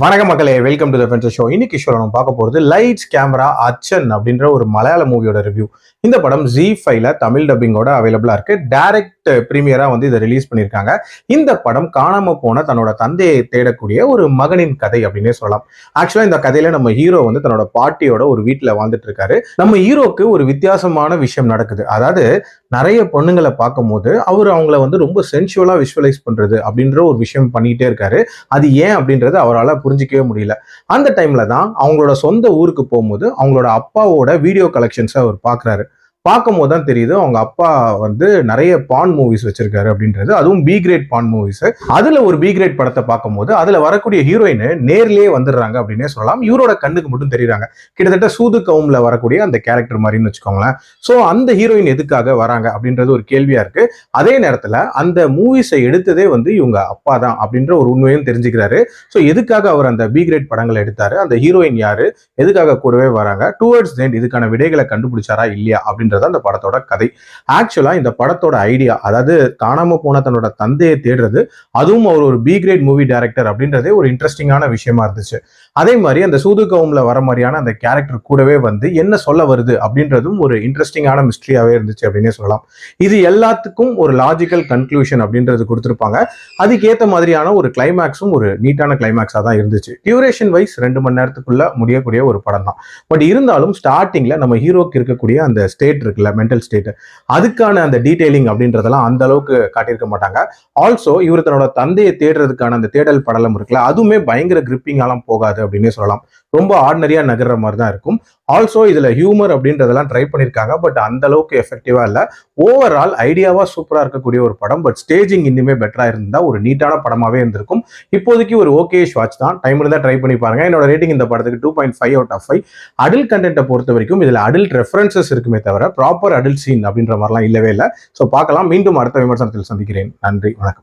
வணக்கம் மக்களே, welcome to the ஃபென்சர் show. இன்னைக்கு ஷோல நம்ம பார்க்க போறது லைட்ஸ் கேமரா அச்சன் அப்படின்ற ஒரு மலையாள மூவியோட ரிவ்யூ. இந்த படம் ZEE5ல தமிழ் டப்பிங்கோட அவைலபிளா இருக்கு. டைரக்ட் பிரீமியரா வந்து இதை ரிலீஸ் பண்ணியிருக்காங்க. இந்த படம் காணாம போன தன்னோட தந்தையை தேடக்கூடிய ஒரு மகனின் கதை அப்படின்னே சொல்லலாம். ஆக்சுவலா இந்த கதையில நம்ம ஹீரோ வந்து தன்னோட பாட்டியோட ஒரு வீட்டுல வாழ்ந்துட்டு இருக்காரு. நம்ம ஹீரோக்கு ஒரு வித்தியாசமான விஷயம் நடக்குது. அதாவது நிறைய பொண்ணுங்களை பார்க்கும் போது அவங்கள வந்து ரொம்ப சென்சுவலா விஷுவலைஸ் பண்றது அப்படின்ற ஒரு விஷயம் பண்ணிட்டே இருக்காரு. அது ஏன் அப்படின்றது அவரால் புரிஞ்சிக்கவே முடியல. அந்த டைம்ல தான் அவங்களோட சொந்த ஊருக்கு போகும்போது அவங்களோட அப்பாவோட வீடியோ கலெக்ஷன்ஸை அவர் பார்க்குறாரு. பார்க்கும் போது தான் தெரியுது அவங்க அப்பா வந்து நிறைய பான் மூவிஸ் வச்சிருக்காரு அப்படின்றது. அதுவும் பி கிரேட் பான் மூவிஸ். அதுல ஒரு பி கிரேட் படத்தை பார்க்கும்போது அதுல வரக்கூடிய ஹீரோயின் நேர்லயே வந்துடுறாங்க அப்படின்னே சொல்லலாம். இவரோட கண்ணுக்கு மட்டும் தெரியுறாங்க. கிட்டத்தட்ட சூது கவும்ல வரக்கூடிய அந்த கேரக்டர் மாதிரின்னு வச்சுக்கோங்களேன். ஸோ அந்த ஹீரோயின் எதுக்காக வராங்க அப்படின்றது ஒரு கேள்வியா இருக்கு. அதே நேரத்துல அந்த மூவிஸை எடுத்ததே வந்து இவங்க அப்பா தான் அப்படின்ற ஒரு உண்மையும் தெரிஞ்சுக்கிறாரு. ஸோ எதுக்காக அவர் அந்த பி கிரேட் படங்களை எடுத்தாரு, அந்த ஹீரோயின் யாரு, எதுக்காக கூடவே வராங்க, டுவர்ட்ஸ் தென் இதுக்கான விடைகளை கண்டுபிடிச்சாரா இல்லையா அப்படின்ற அந்த படத்தோட கதை. ஆக்சுவலா இந்த படத்தோட ஐடியா, அதாவது காணாம போன தன்னோட தந்தையை தேடுறது, அதுவும் அவர் ஒரு பி கிரேட் மூவி டைரக்டர் அப்படின்றதே ஒரு இன்ட்ரெஸ்டிங்கான விஷயமா இருந்துச்சு. அதே மாதிரி அந்த சூது கவும்ல வர மாதிரியான அந்த கேரக்டர் கூடவே வந்து என்ன சொல்ல வருது அப்படின்றதும் ஒரு இன்ட்ரெஸ்டிங்கான மிஸ்ட்ரியாவே இருந்துச்சு அப்படின்னே சொல்லலாம். இது எல்லாத்துக்கும் ஒரு லாஜிக்கல் கன்க்ளூஷன் அப்படின்றது கொடுத்திருப்பாங்க. அதுக்கேற்ற மாதிரியான ஒரு கிளைமேக்ஸும் ஒரு நீட்டான கிளைமேக்ஸா தான் இருந்துச்சு. டியூரேஷன் வைஸ் 2 மணி நேரத்துக்குள்ள முடியக்கூடிய ஒரு படம் தான். பட் இருந்தாலும் ஸ்டார்டிங்ல நம்ம ஹீரோக்கு இருக்கக்கூடிய அந்த ஸ்டேட் இருக்குல்ல, மென்டல் ஸ்டேட், அதுக்கான அந்த டீடைலிங் அப்படின்றதெல்லாம் அந்த அளவுக்கு காட்டியிருக்க மாட்டாங்க. ஆல்சோ இவர் தன்னோட தந்தையை தேடுறதுக்கான அந்த தேடல் படலம் இருக்குல்ல, அதுவுமே பயங்கர கிரிப்பிங்காலாம் போகாது அப்படின்னே சொல்லலாம். ரொம்ப ஆர்டினரியா நகர்ற மாதிரி தான் இருக்கும். ஆல்சோ இதுல ஹியூமர் அப்படின்றதெல்லாம் ட்ரை பண்ணியிருக்காங்க. பட் அந்த அளவுக்கு எஃபெக்டிவா இல்லை. ஓவரால் ஐடியாவா சூப்பரா இருக்கக்கூடிய ஒரு படம். பட் ஸ்டேஜிங் இன்னுமே பெட்டரா இருந்தா ஒரு நீட்டான படமாவே இருந்திருக்கும். இப்போதைக்கு ஒரு ஓகேஷ் வாட்ச் தான். டைம் இருந்தா ட்ரை பண்ணி பாருங்க. என்னோட ரேட்டிங் இந்த படத்துக்கு 2.5 out of 5. அடல்ட் கண்டென்ட்டை பொறுத்த வரைக்கும் இதுல அடல்ட் ரெஃபரன்சஸ் இருக்குமே தவிர ப்ராப்பர் அடல்ட் சீன் அப்படின்ற மாதிரிலாம் இல்லவே இல்லை. ஸோ பார்க்கலாம். மீண்டும் அடுத்த விமர்சனத்தில் சந்திக்கிறேன். நன்றி, வணக்கம்.